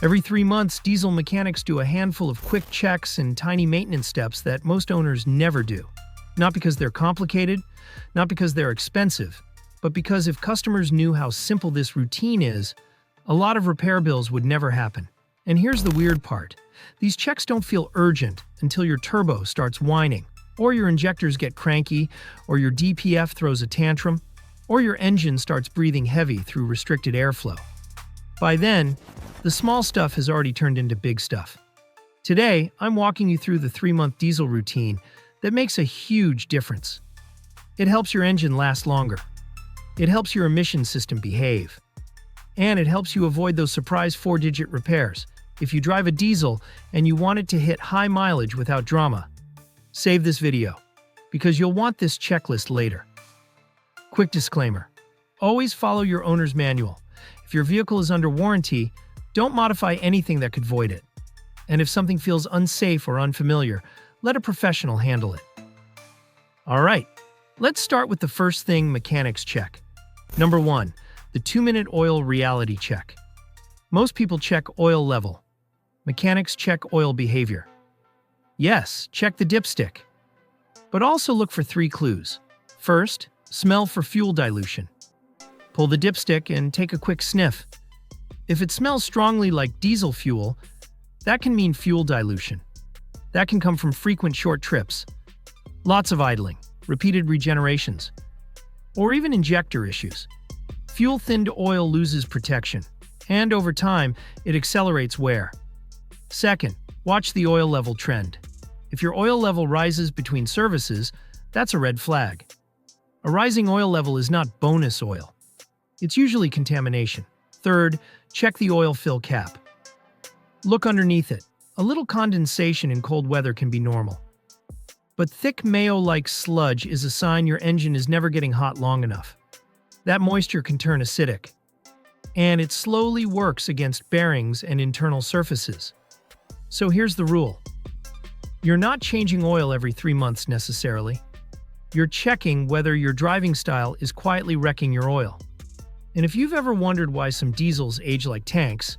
Every 3 months, diesel mechanics do a handful of quick checks and tiny maintenance steps that most owners never do. Not because they're complicated, not because they're expensive, but because if customers knew how simple this routine is, a lot of repair bills would never happen. And here's the weird part. These checks don't feel urgent until your turbo starts whining, or your injectors get cranky, or your DPF throws a tantrum, or your engine starts breathing heavy through restricted airflow. By then, the small stuff has already turned into big stuff. Today, I'm walking you through the 3-month diesel routine that makes a huge difference. It helps your engine last longer. It helps your emission system behave. And it helps you avoid those surprise 4-digit repairs if you drive a diesel and you want it to hit high mileage without drama. Save this video, because you'll want this checklist later. Quick disclaimer. Always follow your owner's manual. If your vehicle is under warranty, don't modify anything that could void it. And if something feels unsafe or unfamiliar, let a professional handle it. Alright, let's start with the first thing mechanics check. Number 1, the 2-minute oil reality check. Most people check oil level. Mechanics check oil behavior. Yes, check the dipstick. But also look for 3 clues. First, smell for fuel dilution. Pull the dipstick and take a quick sniff. If it smells strongly like diesel fuel, that can mean fuel dilution. That can come from frequent short trips, lots of idling, repeated regenerations, or even injector issues. Fuel-thinned oil loses protection, and over time, it accelerates wear. Second, watch the oil level trend. If your oil level rises between services, that's a red flag. A rising oil level is not bonus oil. It's usually contamination. Third, check the oil fill cap. Look underneath it. A little condensation in cold weather can be normal. But thick mayo-like sludge is a sign your engine is never getting hot long enough. That moisture can turn acidic, and it slowly works against bearings and internal surfaces. So here's the rule. You're not changing oil every 3 months necessarily. You're checking whether your driving style is quietly wrecking your oil. And if you've ever wondered why some diesels age like tanks,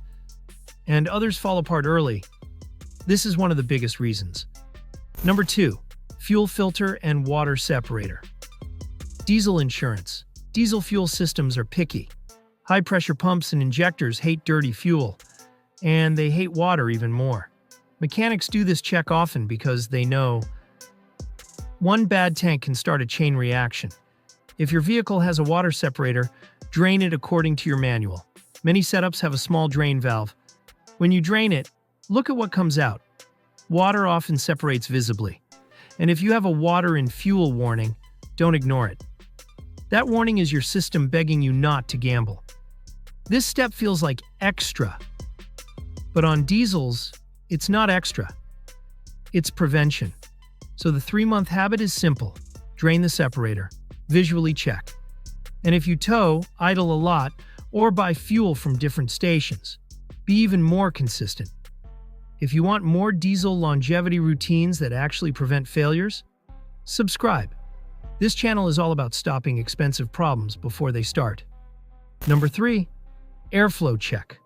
and others fall apart early, this is one of the biggest reasons. Number 2, fuel filter and water separator. Diesel insurance. Diesel fuel systems are picky. High-pressure pumps and injectors hate dirty fuel, and they hate water even more. Mechanics do this check often because they know one bad tank can start a chain reaction. If your vehicle has a water separator, drain it according to your manual. Many setups have a small drain valve. When you drain it, look at what comes out. Water often separates visibly. And if you have a water in fuel warning, don't ignore it. That warning is your system begging you not to gamble. This step feels like extra. But on diesels, it's not extra. It's prevention. So the 3-month habit is simple. Drain the separator. Visually check. And if you tow, idle a lot, or buy fuel from different stations, be even more consistent. If you want more diesel longevity routines that actually prevent failures, subscribe. This channel is all about stopping expensive problems before they start. Number 3, airflow check.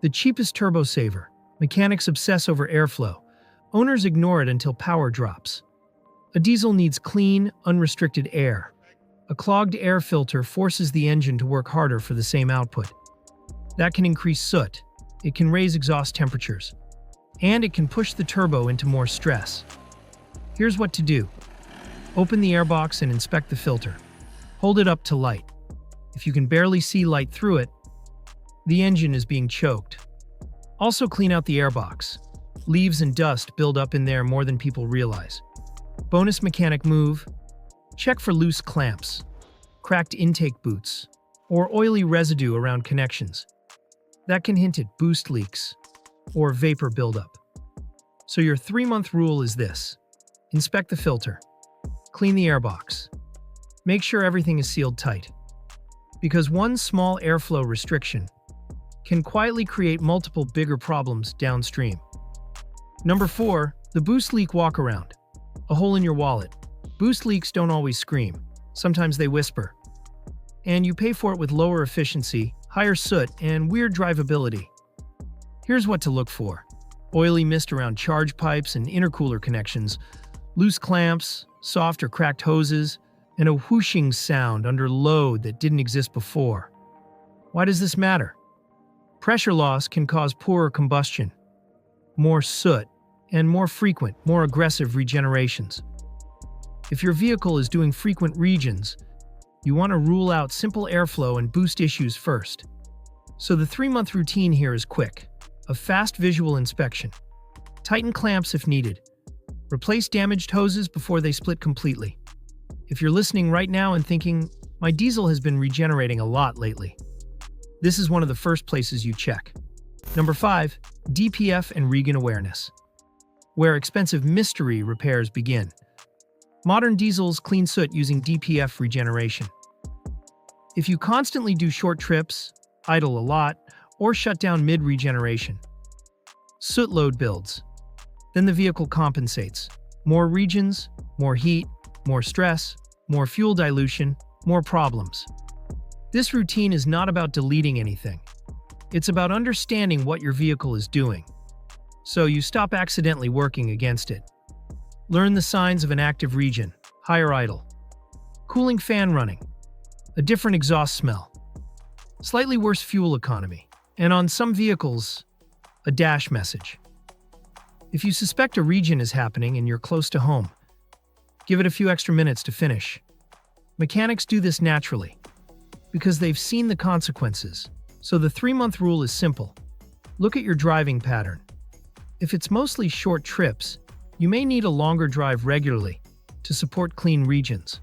The cheapest turbo saver. Mechanics obsess over airflow. Owners ignore it until power drops. A diesel needs clean, unrestricted air. A clogged air filter forces the engine to work harder for the same output. That can increase soot. It can raise exhaust temperatures. And it can push the turbo into more stress. Here's what to do. Open the airbox and inspect the filter. Hold it up to light. If you can barely see light through it, the engine is being choked. Also clean out the airbox. Leaves and dust build up in there more than people realize. Bonus mechanic move. Check for loose clamps, cracked intake boots, or oily residue around connections. That can hint at boost leaks or vapor buildup. So your 3-month rule is this. Inspect the filter. Clean the airbox. Make sure everything is sealed tight. Because one small airflow restriction can quietly create multiple bigger problems downstream. Number 4, the boost leak walkaround. A hole in your wallet. Boost leaks don't always scream. Sometimes they whisper. And you pay for it with lower efficiency, higher soot, and weird drivability. Here's what to look for: oily mist around charge pipes and intercooler connections, loose clamps, soft or cracked hoses, and a whooshing sound under load that didn't exist before. Why does this matter? Pressure loss can cause poorer combustion, more soot, and more frequent, more aggressive regenerations. If your vehicle is doing frequent regens, you want to rule out simple airflow and boost issues first. So the 3-month routine here is quick: a fast visual inspection, tighten clamps if needed, replace damaged hoses before they split completely. If you're listening right now and thinking, my diesel has been regenerating a lot lately, this is one of the first places you check. Number 5, DPF and regen awareness, where expensive mystery repairs begin. Modern diesels clean soot using DPF regeneration. If you constantly do short trips, idle a lot, or shut down mid-regeneration, soot load builds. Then the vehicle compensates. More regens, more heat, more stress, more fuel dilution, more problems. This routine is not about deleting anything. It's about understanding what your vehicle is doing, so you stop accidentally working against it. Learn the signs of an active regen: higher idle, cooling fan running, a different exhaust smell, slightly worse fuel economy, and on some vehicles, a dash message. If you suspect a regen is happening and you're close to home, give it a few extra minutes to finish. Mechanics do this naturally, because they've seen the consequences. So the 3-month rule is simple. Look at your driving pattern. If it's mostly short trips, you may need a longer drive regularly to support clean regens.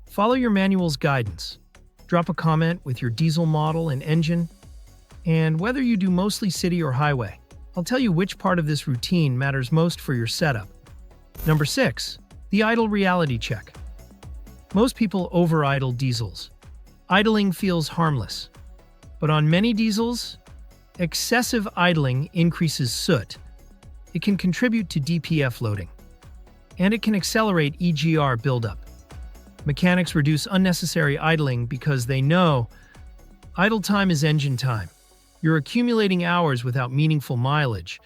Follow your manual's guidance. Drop a comment with your diesel model and engine, and whether you do mostly city or highway, I'll tell you which part of this routine matters most for your setup. Number 6, the idle reality check. Most people over-idle diesels. Idling feels harmless, but on many diesels, excessive idling increases soot. It can contribute to DPF loading, and it can accelerate EGR buildup. Mechanics reduce unnecessary idling because they know idle time is engine time. You're accumulating hours without meaningful mileage,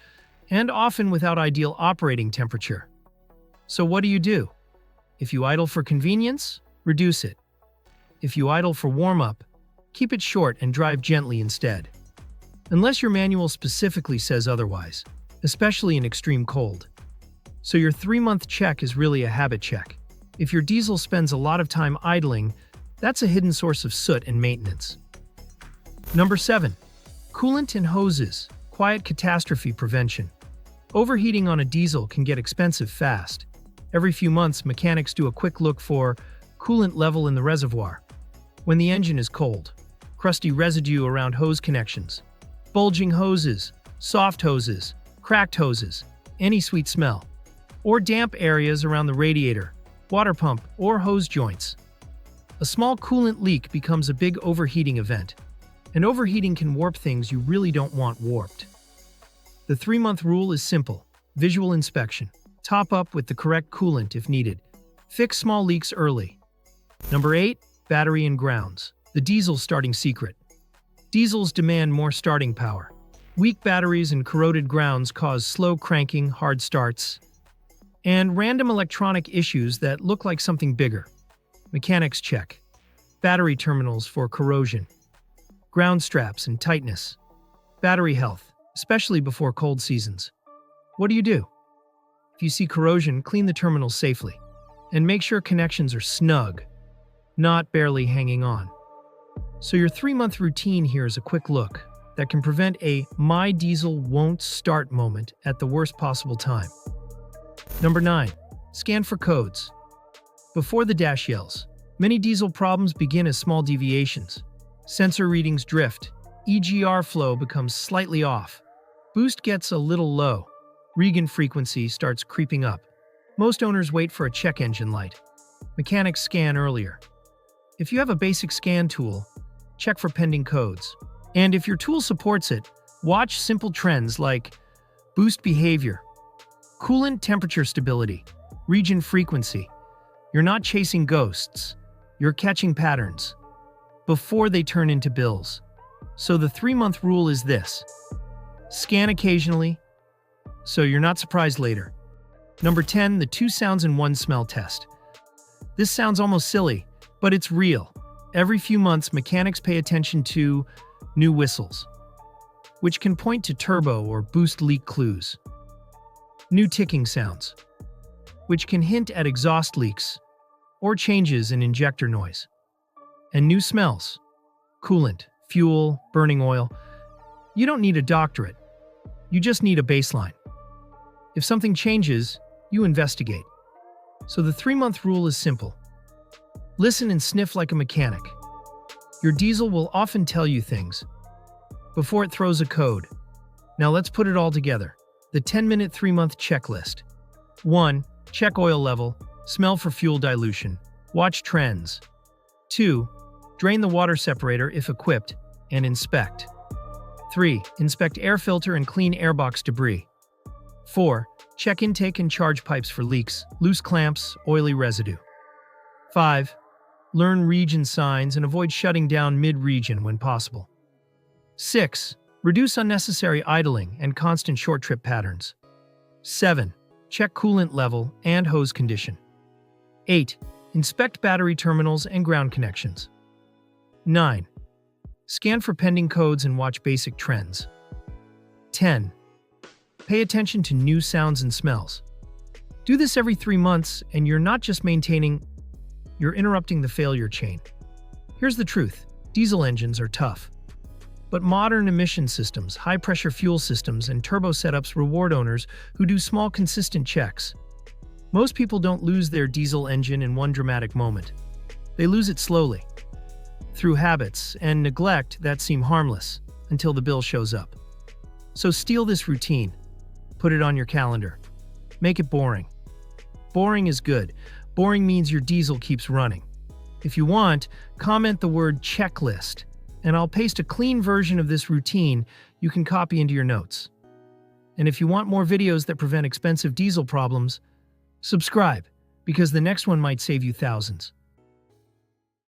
and often without ideal operating temperature. So what do? If you idle for convenience, reduce it. If you idle for warm-up, keep it short and drive gently instead. Unless your manual specifically says otherwise, especially in extreme cold. So your 3-month check is really a habit check. If your diesel spends a lot of time idling, that's a hidden source of soot and maintenance. Number 7, coolant and hoses, quiet catastrophe prevention. Overheating on a diesel can get expensive fast. Every few months, mechanics do a quick look for coolant level in the reservoir. When the engine is cold, crusty residue around hose connections, bulging hoses, soft hoses, cracked hoses, any sweet smell, or damp areas around the radiator, water pump, or hose joints. A small coolant leak becomes a big overheating event, and overheating can warp things you really don't want warped. The 3-month rule is simple: visual inspection. Top up with the correct coolant if needed. Fix small leaks early. Number 8, battery and grounds. The diesel starting secret. Diesels demand more starting power. Weak batteries and corroded grounds cause slow cranking, hard starts, and random electronic issues that look like something bigger. Mechanics check battery terminals for corrosion, ground straps and tightness, battery health, especially before cold seasons. What do? If you see corrosion, clean the terminals safely, and make sure connections are snug, not barely hanging on. So your 3-month routine here is a quick look that can prevent a "my diesel won't start" moment at the worst possible time. Number 9, scan for codes. Before the dash yells, many diesel problems begin as small deviations. Sensor readings drift, EGR flow becomes slightly off, boost gets a little low, regen frequency starts creeping up. Most owners wait for a check engine light. Mechanics scan earlier. If you have a basic scan tool, check for pending codes. And if your tool supports it, watch simple trends like boost behavior, coolant temperature stability, regen frequency. You're not chasing ghosts. You're catching patterns before they turn into bills. So the 3-month rule is this: Scan occasionally, so you're not surprised later. Number 10, the 2 sounds and 1 smell test. This sounds almost silly, but it's real. Every few months, mechanics pay attention to new whistles, which can point to turbo or boost leak clues. New ticking sounds, which can hint at exhaust leaks or changes in injector noise. And new smells, coolant, fuel, burning oil. You don't need a doctorate. You just need a baseline. If something changes, you investigate. So the 3-month rule is simple. Listen and sniff like a mechanic. Your diesel will often tell you things before it throws a code. Now let's put it all together. The 10-minute 3-month checklist. 1. Check oil level. Smell for fuel dilution. Watch trends. 2. Drain the water separator if equipped, and inspect. 3. Inspect air filter and clean airbox debris. 4. Check intake and charge pipes for leaks, loose clamps, oily residue. 5. Learn region signs and avoid shutting down mid-region when possible. 6. Reduce unnecessary idling and constant short trip patterns. 7. Check coolant level and hose condition. 8. Inspect battery terminals and ground connections. 9. Scan for pending codes and watch basic trends. 10. Pay attention to new sounds and smells. Do this every 3 months, and you're not just maintaining, you're interrupting the failure chain. Here's the truth. Diesel engines are tough. But modern emission systems, high-pressure fuel systems, and turbo setups reward owners who do small, consistent checks. Most people don't lose their diesel engine in one dramatic moment. They lose it slowly, through habits and neglect that seem harmless until the bill shows up. So steal this routine. Put it on your calendar. Make it boring. Boring is good. Boring means your diesel keeps running. If you want, comment the word checklist, and I'll paste a clean version of this routine you can copy into your notes. And if you want more videos that prevent expensive diesel problems, subscribe, because the next one might save you thousands.